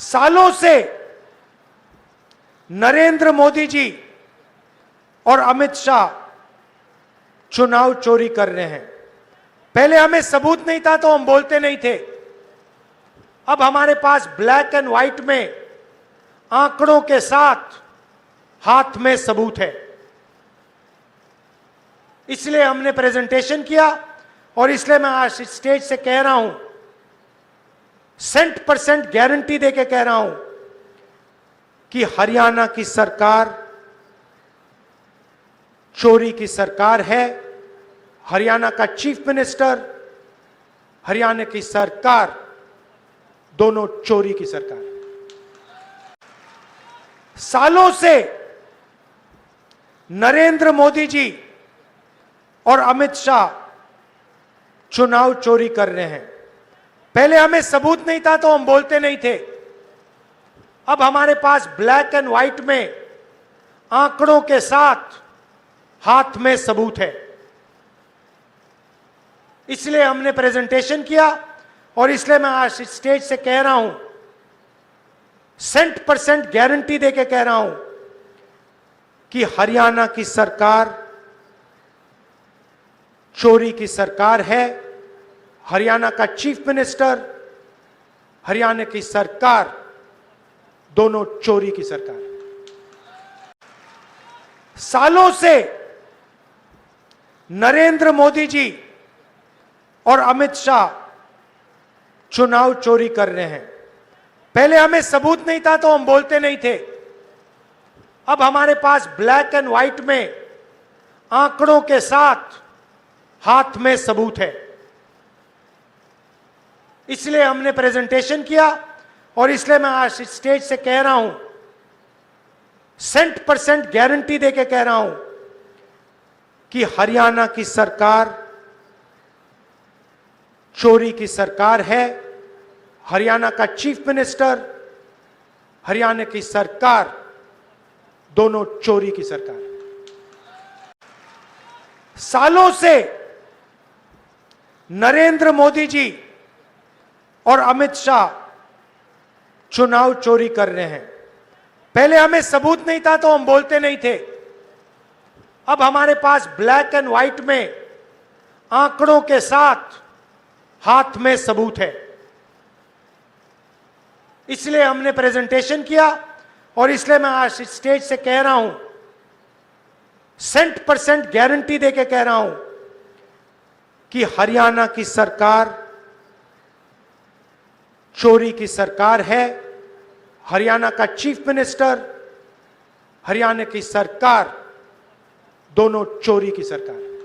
सालों से नरेंद्र मोदी जी और अमित शाह चुनाव चोरी कर रहे हैं। पहले हमें सबूत नहीं था तो हम बोलते नहीं थे। अब हमारे पास ब्लैक एंड व्हाइट में आंकड़ों के साथ हाथ में सबूत है, इसलिए हमने प्रेजेंटेशन किया और इसलिए मैं आज स्टेज से कह रहा हूं, 100% गारंटी देके कह रहा हूं कि हरियाणा की सरकार चोरी की सरकार है। हरियाणा का चीफ मिनिस्टर, हरियाणा की सरकार दोनों चोरी की सरकार है। सालों से नरेंद्र मोदी जी और अमित शाह चुनाव चोरी कर रहे हैं। पहले हमें सबूत नहीं था तो हम बोलते नहीं थे। अब हमारे पास ब्लैक एंड व्हाइट में आंकड़ों के साथ हाथ में सबूत है, इसलिए हमने प्रेजेंटेशन किया और इसलिए मैं आज स्टेज से कह रहा हूं, 100% गारंटी देके कह रहा हूं कि हरियाणा की सरकार चोरी की सरकार है। हरियाणा का चीफ मिनिस्टर, हरियाणा की सरकार दोनों चोरी की सरकार है। सालों से नरेंद्र मोदी जी और अमित शाह चुनाव चोरी कर रहे हैं। पहले हमें सबूत नहीं था तो हम बोलते नहीं थे। अब हमारे पास ब्लैक एंड व्हाइट में आंकड़ों के साथ हाथ में सबूत है, इसलिए हमने प्रेजेंटेशन किया और इसलिए मैं आज स्टेज से कह रहा हूं, 100% गारंटी देके कह रहा हूं कि हरियाणा की सरकार चोरी की सरकार है। हरियाणा का चीफ मिनिस्टर, हरियाणा की सरकार दोनों चोरी की सरकार है। सालों से नरेंद्र मोदी जी और अमित शाह चुनाव चोरी कर रहे हैं। पहले हमें सबूत नहीं था तो हम बोलते नहीं थे। अब हमारे पास ब्लैक एंड व्हाइट में आंकड़ों के साथ हाथ में सबूत है, इसलिए हमने प्रेजेंटेशन किया और इसलिए मैं आज स्टेज से कह रहा हूं, 100% गारंटी देके कह रहा हूं कि हरियाणा की सरकार चोरी की सरकार है। हरियाणा का चीफ मिनिस्टर, हरियाणा की सरकार दोनों चोरी की सरकार है।